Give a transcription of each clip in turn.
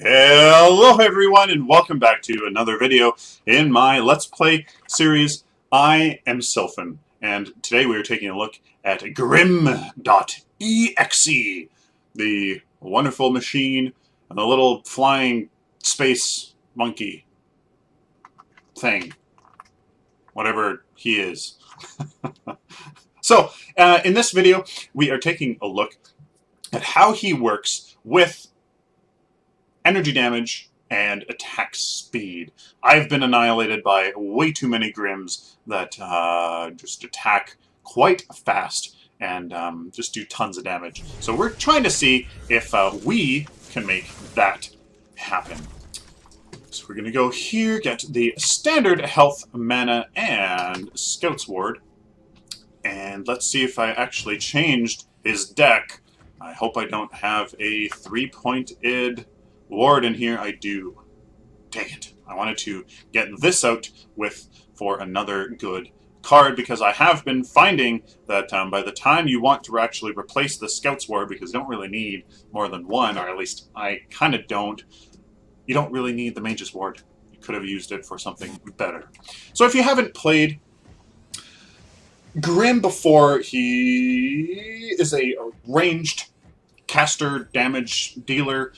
Hello everyone and welcome back to another video in my Let's Play series. I am Sylphin, and today we are taking a look at GRIM.exe, the wonderful machine and the little flying space monkey thing, whatever he is. So, in this video we are taking a look at how he works with energy damage and attack speed. I've been annihilated by way too many Grims that just attack quite fast and just do tons of damage. So we're trying to see if we can make that happen. So we're going to go here, get the standard health, mana, and Scout's Ward. And let's see if I actually changed his deck. I hope I don't have a 3-pointed ward in here. I do. Dang it. I wanted to get this out for another good card, because I have been finding that by the time you want to actually replace the Scout's Ward, because you don't really need more than one, or at least I kind of don't, you don't really need the Mage's Ward. You could have used it for something better. So if you haven't played Grim before, he is a ranged caster damage dealer.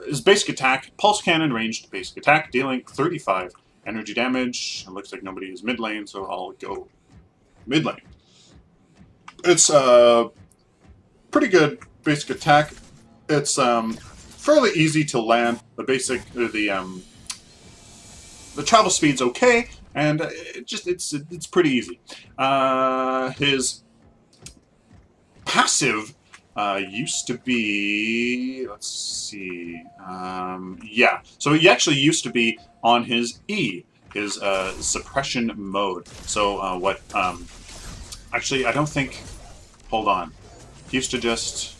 His basic attack, pulse cannon ranged basic attack, dealing 35 energy damage. It looks like nobody is mid lane, so I'll go mid lane. It's a pretty good basic attack. It's fairly easy to land. The travel speed's okay, and it's pretty easy. His passive used to be, let's see, yeah. So he actually used to be on his E, his suppression mode. So actually, I don't think, hold on. He used to just,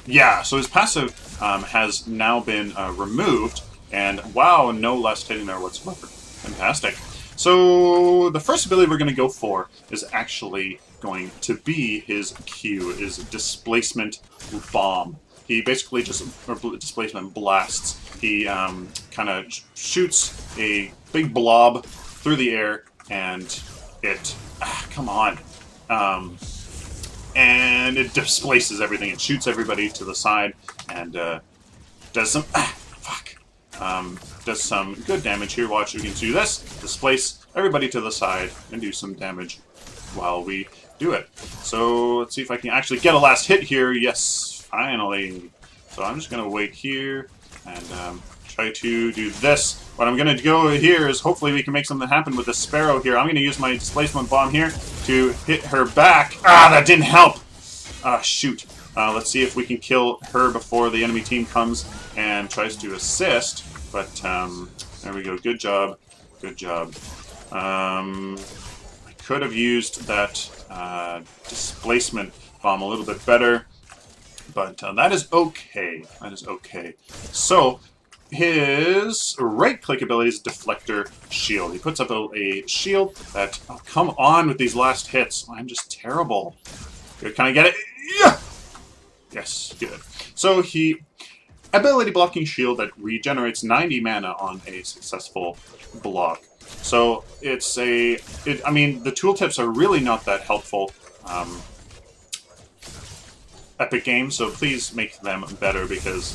yeah, so his passive has now been removed, and wow, no less hitting there whatsoever. Fantastic. So the first ability we're going to go for is actually going to be his Q, is Displacement Bomb. He basically just, or Displacement Blasts. He kind of shoots a big blob through the air, and it, come on, and it displaces everything. It shoots everybody to the side, and does some, does some good damage here. Watch, we can do this, displace everybody to the side, and do some damage while we do it. So let's see if I can actually get a last hit here. Yes, finally. So I'm just going to wait here and try to do this. What I'm going to go here is hopefully we can make something happen with this Sparrow here. I'm going to use my Displacement Bomb here to hit her back. Ah, that didn't help. Ah, shoot. Let's see if we can kill her before the enemy team comes and tries to assist. But there we go. Good job. Good job. I could have used that Displacement Bomb a little bit better, but that is okay. That is okay. So his right-click ability is Deflector Shield. He puts up a shield that, oh, come on with these last hits. I'm just terrible. Good. Can I get it? Yeah! Yes, good. So he, ability blocking shield that regenerates 90 mana on a successful block. So it's I mean, the tooltips are really not that helpful. Epic Games, so please make them better, because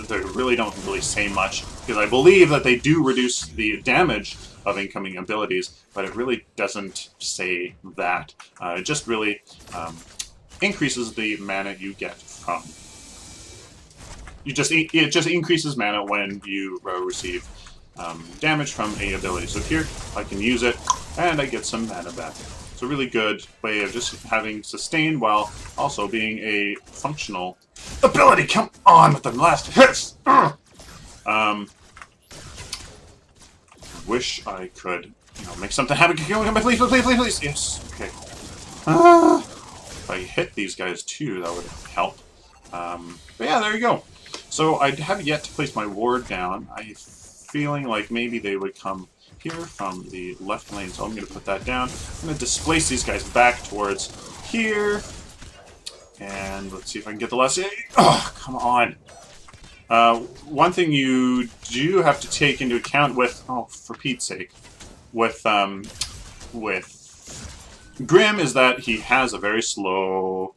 they really don't really say much. Because I believe that they do reduce the damage of incoming abilities, but it really doesn't say that. It just really increases the mana you get from. It just increases mana when you receive damage from a ability. So here I can use it, and I get some mana back. It's a really good way of just having sustain while also being a functional ability. Come on with the last hits! Wish I could, make something happen. Please, please, please, please! Yes, okay. If I hit these guys too, that would help. But yeah, there you go. So I have yet to place my ward down. I'm feeling like maybe they would come here from the left lane, so I'm going to put that down. I'm going to displace these guys back towards here. And let's see if I can get the last... Oh, come on. One thing you do have to take into account with, oh, for Pete's sake, with Grim is that he has a very slow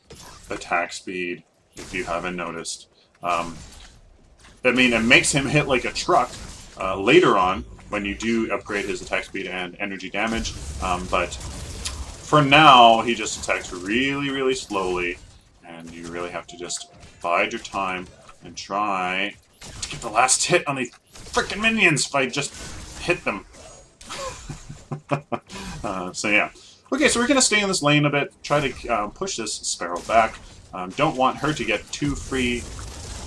attack speed, if you haven't noticed. I mean, it makes him hit like a truck later on when you do upgrade his attack speed and energy damage, but for now, he just attacks really, really slowly, and you really have to just bide your time and try to get the last hit on these frickin' minions if I just hit them. So yeah. Okay, so we're going to stay in this lane a bit, try to push this Sparrow back. Don't want her to get too free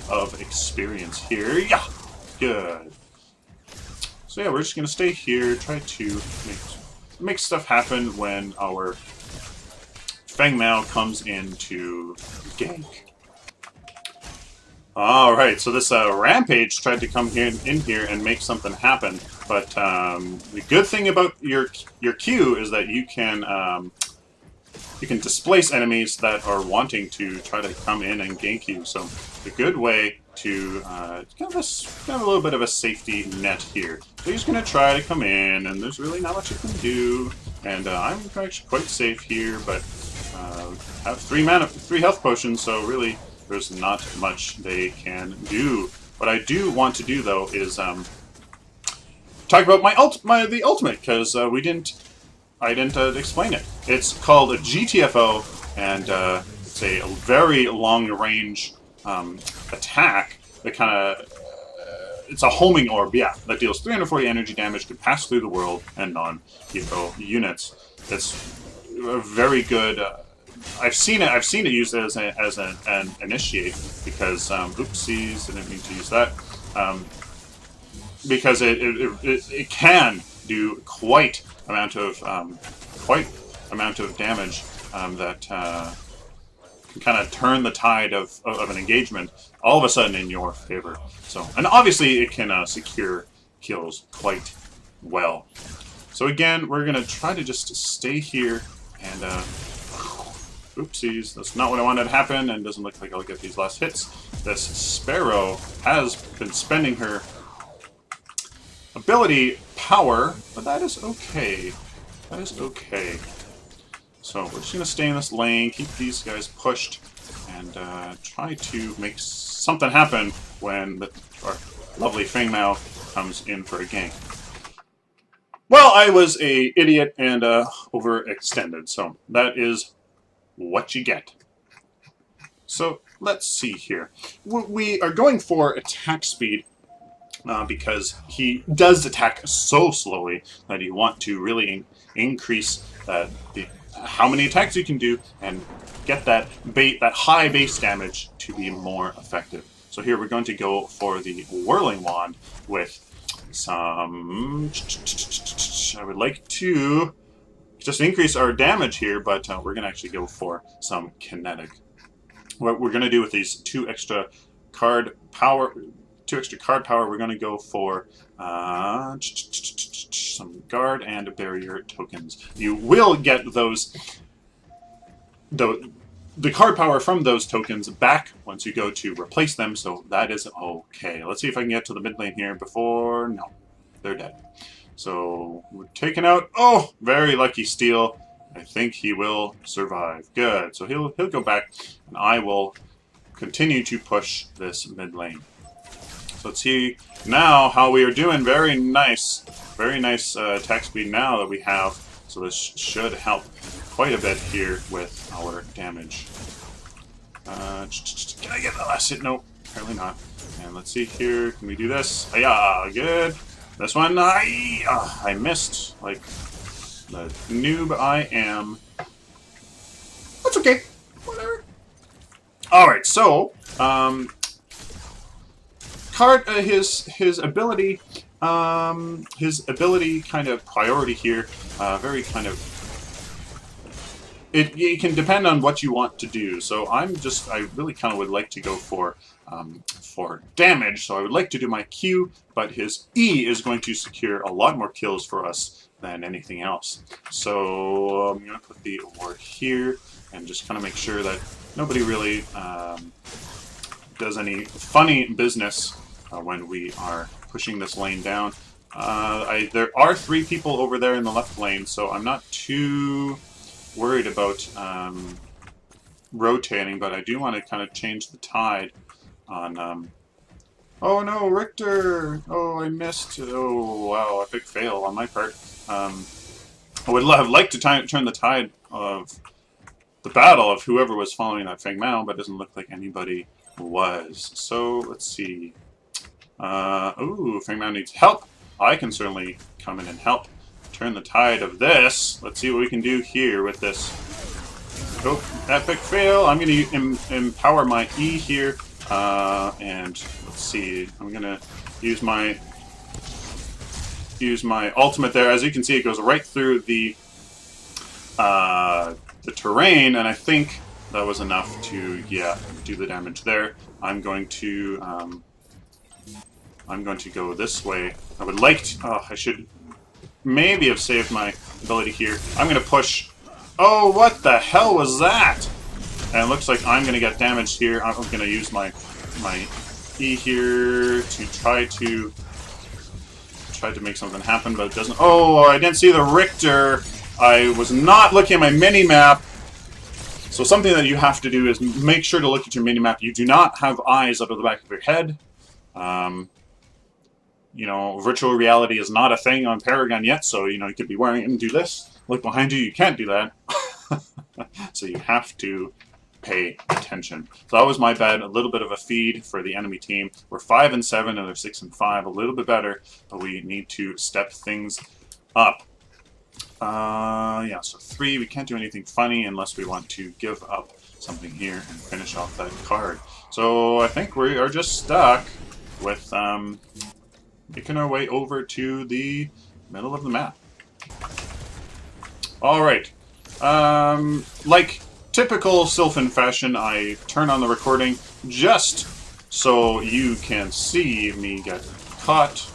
of experience here. Yeah! Good. So yeah, we're just going to stay here, try to make stuff happen when our Feng Mao comes in to gank. Alright, so this Rampage tried to come in here and make something happen, but the good thing about your Q is that you can displace enemies that are wanting to try to come in and gank you, so a good way to kind of a little bit of a safety net here. So he's going to try to come in, and there's really not much you can do, and I'm actually quite safe here, but have 3 health potions, so really there's not much they can do. What I do want to do though is talk about the ultimate, because I didn't explain it. It's called a GTFO, and it's a very long range attack that kind of it's a homing orb, yeah, that deals 340 energy damage, can pass through the world and non-hero units. It's a very good. I've seen it used as an initiate, because oopsies, I didn't mean to use that, because it can do quite amount of damage that can kind of turn the tide of an engagement all of a sudden in your favor. So, and obviously it can secure kills quite well. So again, we're gonna try to just stay here and oopsies, that's not what I wanted to happen, and doesn't look like I'll get these last hits. This Sparrow has been spending her ability power, but that is okay. That is okay. So we're just going to stay in this lane, keep these guys pushed, and try to make something happen when our lovely Feng Mao comes in for a gank. Well, I was a idiot and overextended, so that is what you get. So let's see here. We are going for attack speed because he does attack so slowly that you want to really increase how many attacks you can do and get that high base damage to be more effective. So here we're going to go for the Whirling Wand with some. I would like to just increase our damage here, but we're going to actually go for some kinetic. What we're going to do with these two extra card power, we're going to go for some guard and barrier tokens. You will get the card power from those tokens back once you go to replace them, so that is okay. Let's see if I can get to the mid lane here before. No, they're dead. So we're taking out. Oh, very lucky steal. I think he will survive. Good. So he'll go back, and I will continue to push this mid lane. So let's see now how we are doing. Very nice attack speed now that we have. So this should help quite a bit here with our damage. Can I get the last hit? No, apparently not. And let's see here. Can we do this? Yeah, good. This one, I missed. Like the noob I am. That's okay. Whatever. All right. So, his ability kind of priority here. Very kind of. It can depend on what you want to do. So I really kind of would like to go for damage. So I would like to do my Q, but his E is going to secure a lot more kills for us than anything else. So I'm going to put the award here and just kind of make sure that nobody really does any funny business when we are pushing this lane down. There are 3 people over there in the left lane, so I'm not too worried about rotating, but I do want to kind of change the tide on... Oh no, Richter! Oh, I missed. Oh, wow, a big fail on my part. I would have liked to turn the tide of the battle of whoever was following that Feng Mao, but it doesn't look like anybody was. So, let's see. Ooh, Feng Mao needs help. I can certainly come in and help turn the tide of this. Let's see what we can do here with this. Oh, epic fail. I'm going to empower my E here. And let's see. I'm going to use my ultimate there. As you can see, it goes right through the terrain, and I think that was enough to, yeah, do the damage there. I'm going to go this way. I would like to... Oh, I should maybe have saved my ability here. I'm going to push... Oh, what the hell was that? And it looks like I'm going to get damaged here. I'm going to use my E here to try to make something happen, but it doesn't... Oh, I didn't see the Richter. I was not looking at my mini-map. So something that you have to do is make sure to look at your mini-map. You do not have eyes out of the back of your head. You know, virtual reality is not a thing on Paragon yet, so, you know, you could be wearing it and do this. Look behind you, you can't do that. So you have to pay attention. So that was my bad. A little bit of a feed for the enemy team. We're 5 and 7, and they're 6 and 5. A little bit better, but we need to step things up. Yeah, so 3. We can't do anything funny unless we want to give up something here and finish off that card. So I think we are just stuck with making our way over to the middle of the map. Alright. Like typical Sylphin fashion, I turn on the recording just so you can see me get caught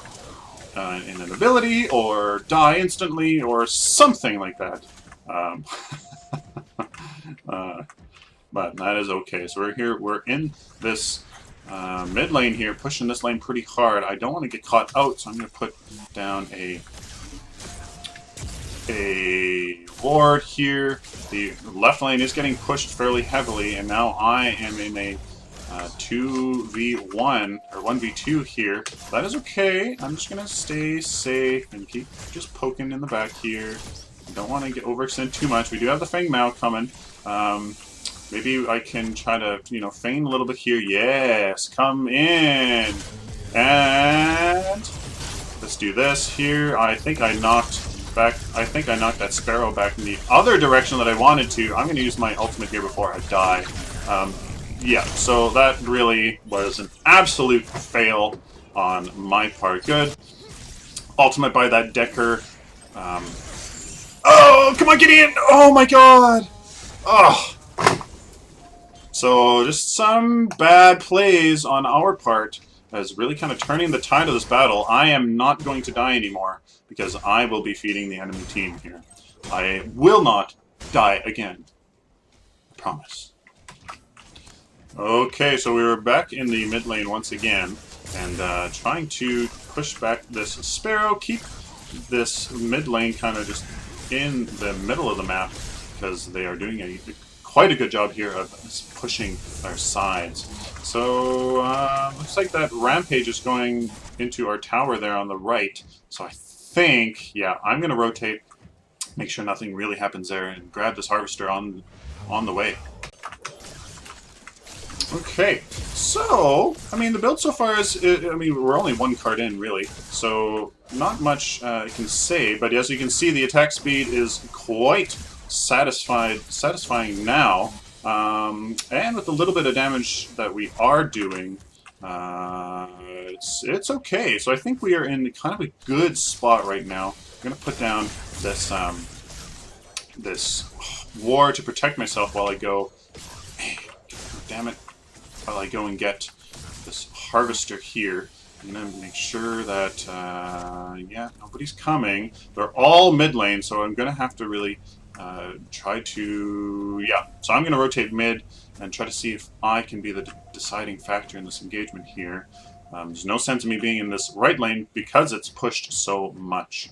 in an ability, or die instantly, or something like that. But that is okay. So we're here, we're in this mid lane here, pushing this lane pretty hard. I don't want to get caught out, so I'm going to put down a ward here. The left lane is getting pushed fairly heavily, and now I am in a 2v1 or 1v2 here. That is okay. I'm just gonna stay safe and keep just poking in the back here. I don't want to get overextend too much. We do have the Feng Mao coming. Maybe I can try to, you know, feign a little bit here. Yes, come in. And let's do this here. I think I knocked that Sparrow back in the other direction that I wanted to. I'm going to use my ultimate here before I die. Yeah, so that really was an absolute fail on my part. Good. Ultimate by that Decker. Oh, come on, get in! Oh my god! Oh. So, just some bad plays on our part as really kind of turning the tide of this battle. I am not going to die anymore because I will be feeding the enemy team here. I will not die again. I promise. Okay, so we were back in the mid lane once again, and trying to push back this Sparrow, keep this mid lane kind of just in the middle of the map, because they are doing quite a good job here of pushing our sides. So, looks like that Rampage is going into our tower there on the right, so I think, yeah, I'm going to rotate, make sure nothing really happens there, and grab this Harvester on the way. Okay, so, I mean, the build so far is, I mean, we're only one card in, really, so not much I can say, but as you can see, the attack speed is quite satisfying now, and with a little bit of damage that we are doing, it's okay. So I think we are in kind of a good spot right now. I'm going to put down this, this ward to protect myself while I go, damn it, while I go and get this Harvester here. I'm going to make sure that, yeah, nobody's coming. They're all mid lane, so I'm going to have to really try to, yeah. So I'm going to rotate mid and try to see if I can be the deciding factor in this engagement here. There's no sense in me being in this right lane because it's pushed so much.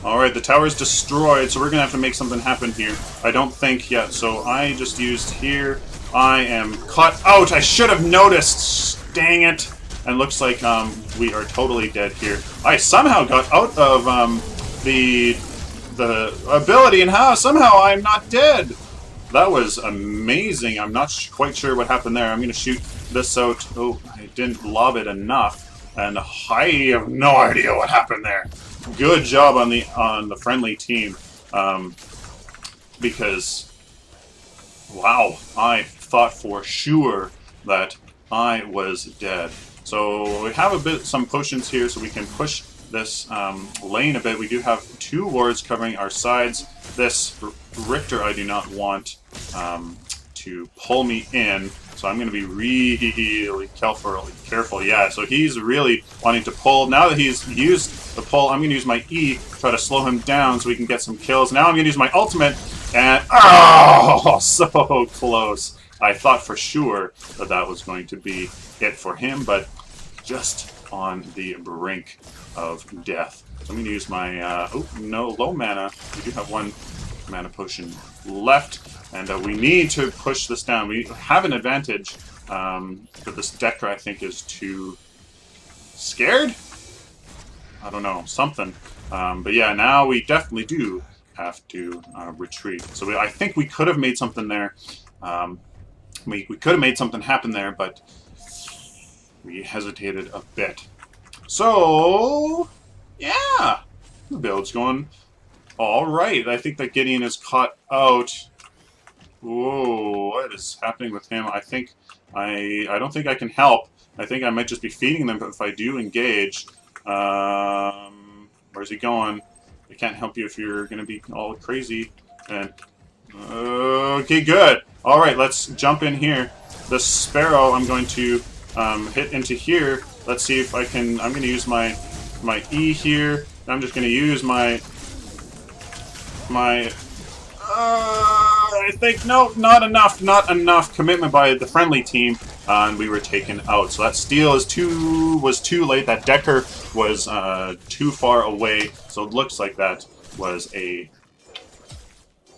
Alright, the tower's destroyed, so we're gonna have to make something happen here. I don't think yet, so I just used here. I am caught out! I should have noticed! Dang it! And looks like we are totally dead here. I somehow got out of the ability, and somehow I'm not dead! That was amazing. I'm not quite sure what happened there. I'm gonna shoot this out. Oh, I didn't lob it enough, and I have no idea what happened there. Good job on the friendly team, because wow, I thought for sure that I was dead. So we have some potions here, so we can push this lane a bit. We do have 2 wards covering our sides. This Richter I do not want to pull me in, so I'm going to be really careful. Yeah, so he's really wanting to pull. Now that he's used the pull, I'm going to use my E to try to slow him down so we can get some kills. Now I'm going to use my ultimate, and oh, so close. I thought for sure that that was going to be it for him, but just on the brink of death. So I'm going to use my, oh no, low mana. We do have 1 mana potion left, and we need to push this down. We have an advantage, but this Decker I think is too scared? I don't know, something. But yeah, now we definitely do have to retreat. So I think we could have made something there. We could have made something happen there, but we hesitated a bit. So, yeah, the build's going all right. I think that Gideon is caught out. Whoa, what is happening with him? I think I don't think I can help. I think I might just be feeding them if I do engage. Where's he going? I can't help you if you're going to be all crazy. And okay, good. All right, let's jump in here. The Sparrow, I'm going to hit into here. Let's see if I can. I'm going to use my E here. I'm just going to use my. I think no, not enough. Not enough commitment by the friendly team, and we were taken out. So that steal was too late. That Decker was too far away. So it looks like that was a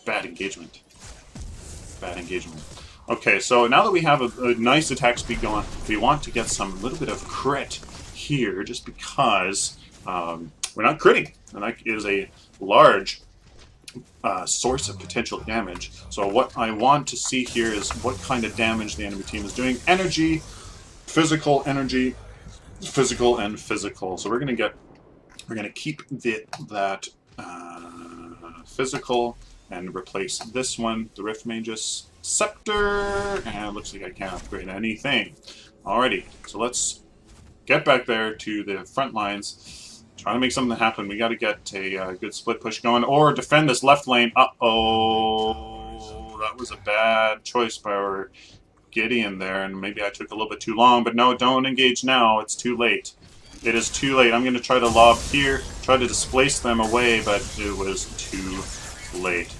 bad engagement. Bad engagement. Okay, so now that we have a nice attack speed going, we want to get some little bit of crit here, just because we're not critting, and that is a large source of potential damage. So what I want to see here is what kind of damage the enemy team is doing. Energy, physical energy, physical and physical. So we're gonna keep that physical and replace this one, the Rift Mage's Scepter, and it looks like I can't upgrade anything. Alrighty, so let's get back there to the front lines. Trying to make something happen. We got to get a good split push going, or defend this left lane. Uh-oh, that was a bad choice by our Gideon there, and maybe I took a little bit too long, but no, don't engage now. It's too late. It is too late. I'm going to try to lob here, try to displace them away, but it was too late.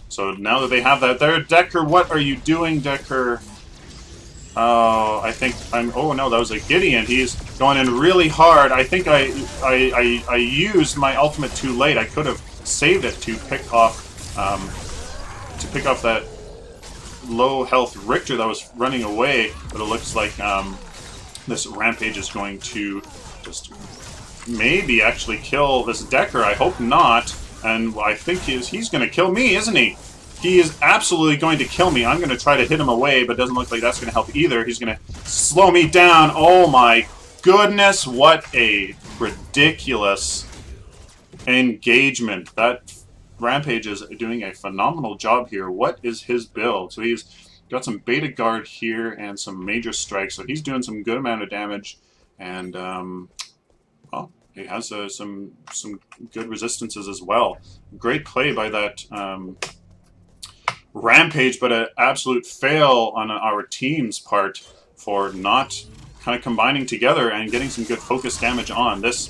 So now that they have that there, Decker, what are you doing, Decker? Oh, I think I'm. Oh no, that was a Gideon. He's going in really hard. I think I used my ultimate too late. I could have saved it to pick off that low health Richter that was running away. But it looks like this Rampage is going to just maybe actually kill this Decker. I hope not. And I think he's going to kill me, isn't he? He is absolutely going to kill me. I'm going to try to hit him away, but it doesn't look like that's going to help either. He's going to slow me down. Oh my goodness, what a ridiculous engagement. That Rampage is doing a phenomenal job here. What is his build? So he's got some Beta Guard here and some Major Strike, so he's doing some good amount of damage. And, well, he has some good resistances as well. Great play by that Rampage, but an absolute fail on our team's part for not kind of combining together and getting some good focus damage on this.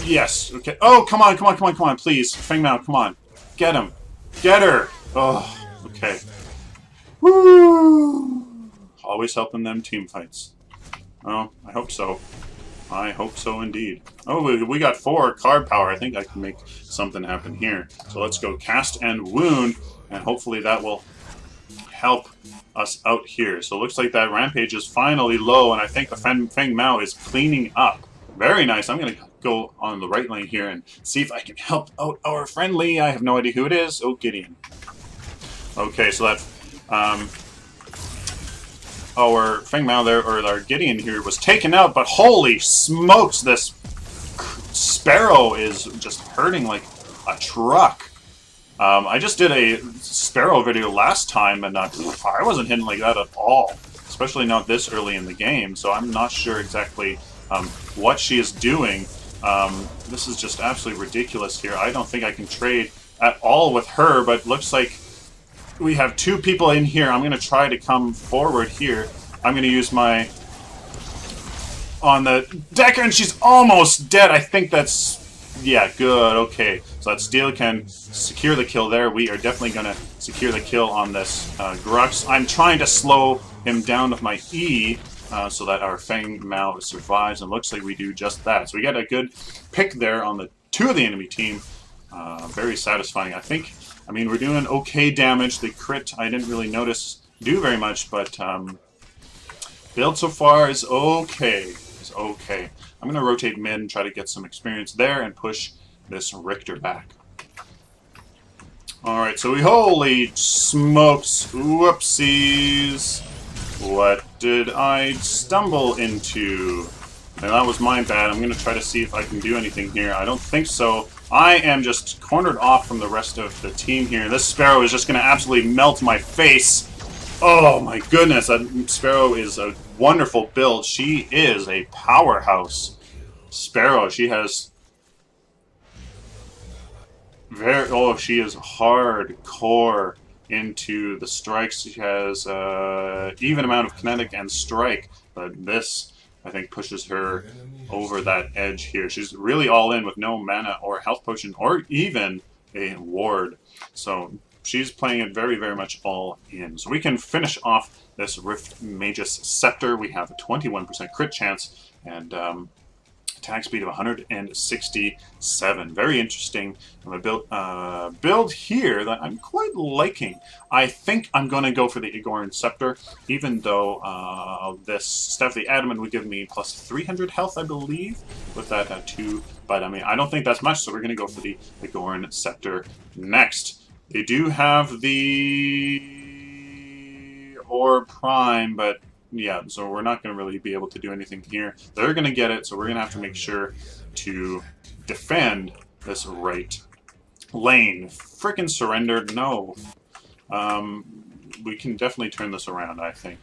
Yes, okay. Oh, come on, please. Feng Mao, come on. Get him. Get her. Oh, okay. Woo! Always helping them team fights. Oh, I hope so. I hope so indeed. Oh, we got 4 card power. I think I can make something happen here. So let's go cast and wound, and hopefully that will help us out here. So it looks like that rampage is finally low, and I think the Feng Mao is cleaning up. Very nice. I'm going to go on the right lane here and see if I can help out our friendly. I have no idea who it is. Oh, Gideon. Okay, so that our Feng Mao there, or our Gideon here, was taken out, but holy smokes, this Sparrow is just hurting like a truck. I just did a Sparrow video last time, and I wasn't hitting like that at all, especially not this early in the game, so I'm not sure exactly what she is doing. This is just absolutely ridiculous here. I don't think I can trade at all with her, but looks like we have 2 people in here. I'm going to try to come forward here. I'm going to use my... on the Decker, and she's almost dead. I think that's... yeah, good, okay. So that Steel can secure the kill there. We are definitely going to secure the kill on this Grux. I'm trying to slow him down with my E so that our Feng Mao survives, and looks like we do just that. So we get a good pick there on the 2 of the enemy team. Very satisfying, I think. I mean, we're doing okay damage. The crit, I didn't really notice do very much, but build so far is okay. It's okay. I'm going to rotate mid and try to get some experience there and push this Richter back. Alright, so we... holy smokes! Whoopsies! What did I stumble into? And that was my bad. I'm going to try to see if I can do anything here. I don't think so. I am just cornered off from the rest of the team here. This Sparrow is just going to absolutely melt my face. Oh my goodness, that Sparrow is a wonderful build. She is a powerhouse Sparrow. She has she is hardcore into the strikes. She has even amount of kinetic and strike, but this, I think, pushes her over that edge here. She's really all in with no mana or health potion or even a ward. So she's playing it very, very much all in. So we can finish off this Rift Magus Scepter. We have a 21% crit chance and attack speed of 167. Very interesting. I'm going to build here that I'm quite liking. I think I'm going to go for the Igorn Scepter, even though this Staff of the Adamant would give me plus 300 health, I believe, with that 2. But I mean, I don't think that's much, so we're going to go for the Igorn Scepter next. They do have the Orb Prime, but yeah, so we're not going to really be able to do anything here. They're going to get it, so we're going to have to make sure to defend this right lane. Frickin' surrendered. No. We can definitely turn this around, I think.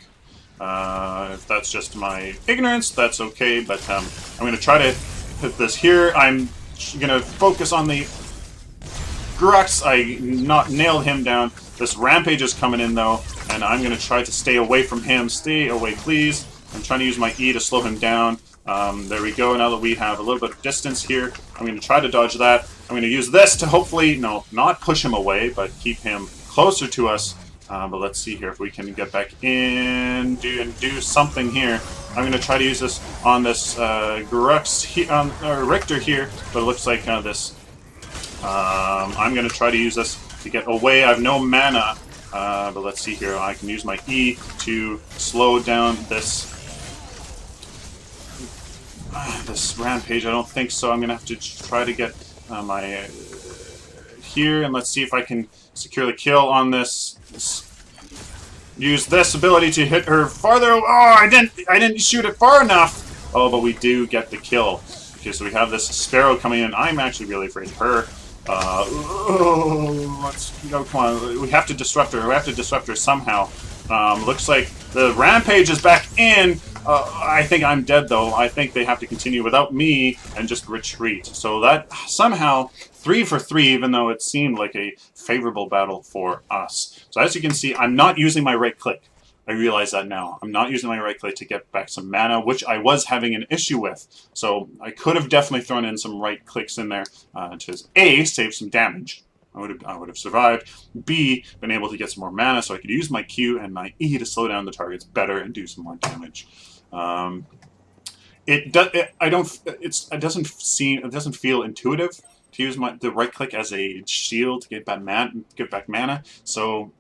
If that's just my ignorance, that's okay, but I'm going to try to hit this here. I'm going to focus on the Grux. I nailed him down. This Rampage is coming in, though, and I'm going to try to stay away from him. Stay away, please. I'm trying to use my E to slow him down. There we go. Now that we have a little bit of distance here, I'm going to try to dodge that. I'm going to use this to hopefully, no, not push him away, but keep him closer to us. But let's see here if we can get back in, do something here. I'm going to try to use this on this Grux, Richter here, but it looks like this... I'm going to try to use this to get away. I have no mana, but let's see here. I can use my E to slow down this this Rampage. I don't think so. I'm going to have to try to get my here, and let's see if I can secure the kill on this. Use this ability to hit her farther. Oh, I didn't shoot it far enough. Oh, but we do get the kill. Okay, so we have this Sparrow coming in. I'm actually really afraid of her. Let's go. Come on, we have to disrupt her. We have to disrupt her somehow. Looks like the Rampage is back in. I think I'm dead, though. I think they have to continue without me and just retreat. So that somehow 3 for 3, even though it seemed like a favorable battle for us. So as you can see, I'm not using my right click. I realize that now. I'm not using my right click to get back some mana, which I was having an issue with. So I could have definitely thrown in some right clicks in there to A, save some damage, I would have survived. B, been able to get some more mana, so I could use my Q and my E to slow down the targets better and do some more damage. It doesn't feel intuitive to use the right click as a shield to get back mana. So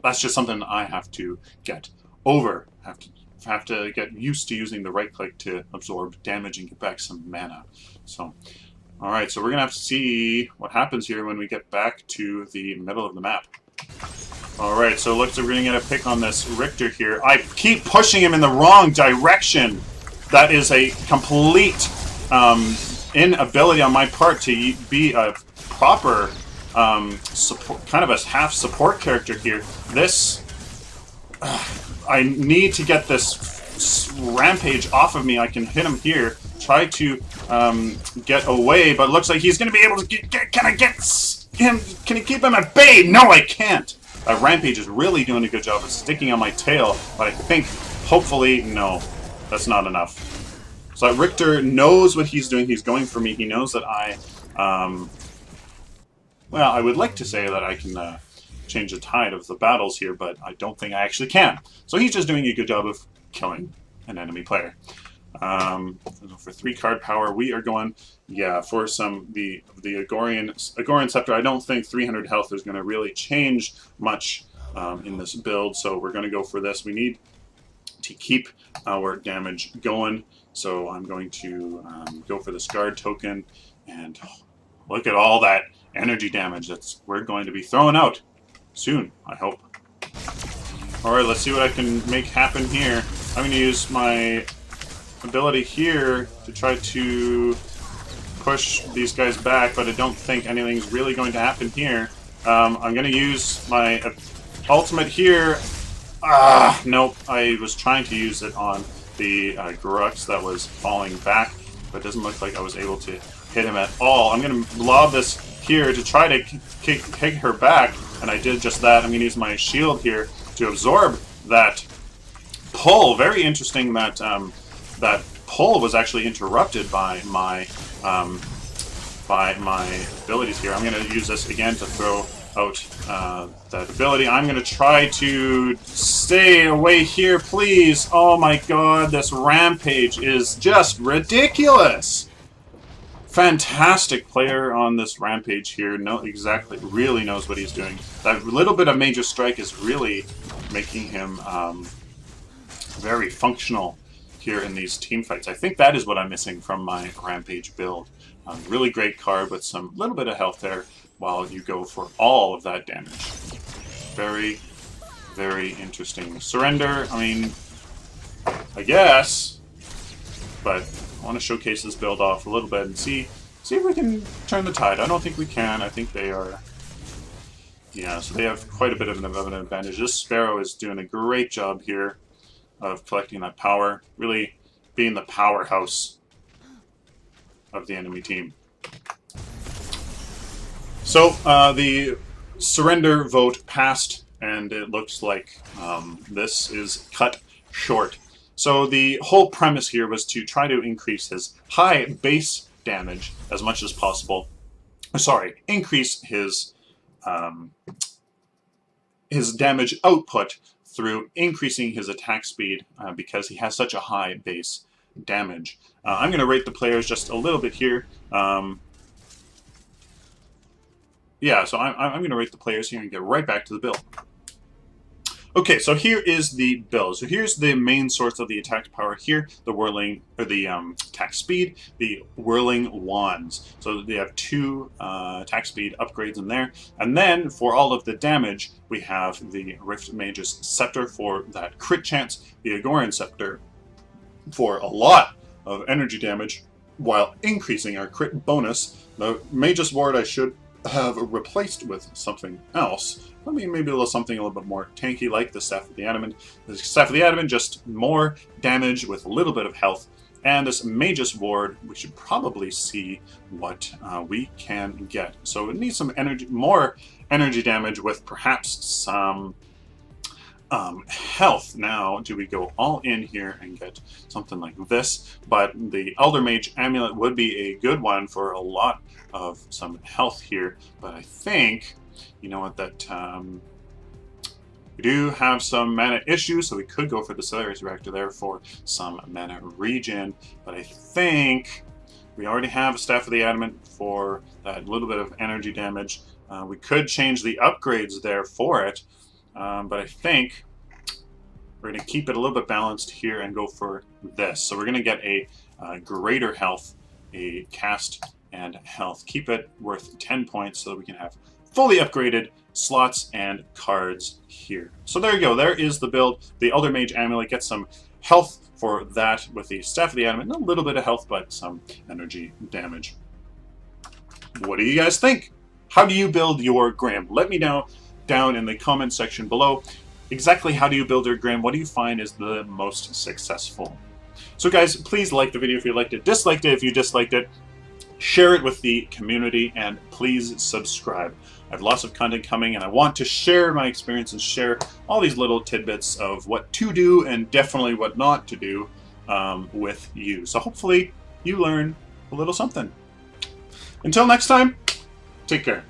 that's just something I have to get over. Have to get used to using the right click to absorb damage and get back some mana. So. Alright, so we're going to have to see what happens here when we get back to the middle of the map. Alright, so looks like we're going to get a pick on this Richter here. I keep pushing him in the wrong direction. That is a complete inability on my part to be a proper support, kind of a half support character here. This... I need to get this rampage off of me. I can hit him here. Try to get away, but it looks like he's going to be able to can I get him? Can you keep him at bay? No, I can't. Rampage is really doing a good job of sticking on my tail, but I think, hopefully, no, that's not enough. So Richter knows what he's doing. He's going for me. He knows that I, well, I would like to say that I can change the tide of the battles here, but I don't think I actually can. So he's just doing a good job of killing an enemy player. For 3 card power, we are going, yeah, for the Agorian Scepter. I don't think 300 health is going to really change much in this build, so we're going to go for this. We need to keep our damage going, so I'm going to go for this guard token, and look at all that energy damage we're going to be throwing out soon, I hope. Alright, let's see what I can make happen here. I'm going to use my ability here to try to push these guys back, but I don't think anything's really going to happen here. I'm going to use my ultimate here. Nope. I was trying to use it on the Grux that was falling back, but it doesn't look like I was able to hit him at all. I'm going to lob this here to try to kick her back, and I did just that. I'm going to use my shield here to absorb that pull. Very interesting that that pull was actually interrupted by my abilities here. I'm going to use this again to throw out that ability. I'm going to try to stay away here, please. Oh my god, this rampage is just ridiculous. Fantastic player on this rampage here. Really knows what he's doing. That little bit of major strike is really making him very functional here in these team fights. I think that is what I'm missing from my rampage build. Really great card with some little bit of health there while you go for all of that damage. Very, very interesting. Surrender, I mean, I guess, but I want to showcase this build off a little bit and see if we can turn the tide. I don't think we can. I think they are, yeah, so they have quite a bit of an advantage. This Sparrow is doing a great job here of collecting that power, really being the powerhouse of the enemy team. So the surrender vote passed, and it looks like this is cut short. So the whole premise here was to try to increase his high base damage as much as possible. Sorry, increase his damage output through increasing his attack speed because he has such a high base damage. I'm going to rate the players just a little bit here. Yeah, so I'm going to rate the players here and get right back to the build. Okay, so here is the build. So here's the main source of the attack power here, the whirling, or the attack speed, the whirling wands. So they have 2 attack speed upgrades in there. And then for all of the damage, we have the Rift Mage's Scepter for that crit chance, the Agorian Scepter for a lot of energy damage while increasing our crit bonus. The Mage's Ward I should have replaced with something else. I mean, maybe something a little bit more tanky, like the Staff of the Adamant. The Staff of the Adamant, just more damage with a little bit of health. And this Mage's Ward, we should probably see what we can get. So it needs some energy, more energy damage with perhaps some Health. Now, do we go all in here and get something like this? But the Elder Mage Amulet would be a good one for a lot of some health here. But I think, you know what, that we do have some mana issues, so we could go for the Celerity Reactor there for some mana regen. But I think we already have a Staff of the Adamant for that little bit of energy damage. We could change the upgrades there for it. But I think we're going to keep it a little bit balanced here and go for this. So we're going to get a greater health, a cast and health. Keep it worth 10 points so that we can have fully upgraded slots and cards here. So there you go. There is the build. The Elder Mage Amulet gets some health for that with the Staff of the Adamant. A little bit of health, but some energy damage. What do you guys think? How do you build your Grim? Let me know down in the comment section below. Exactly how do you build your Grim? What do you find is the most successful? So guys, please like the video if you liked it, disliked it if you disliked it, share it with the community, and please subscribe. I have lots of content coming, and I want to share my experience and share all these little tidbits of what to do and definitely what not to do with you. So hopefully you learn a little something. Until next time, take care.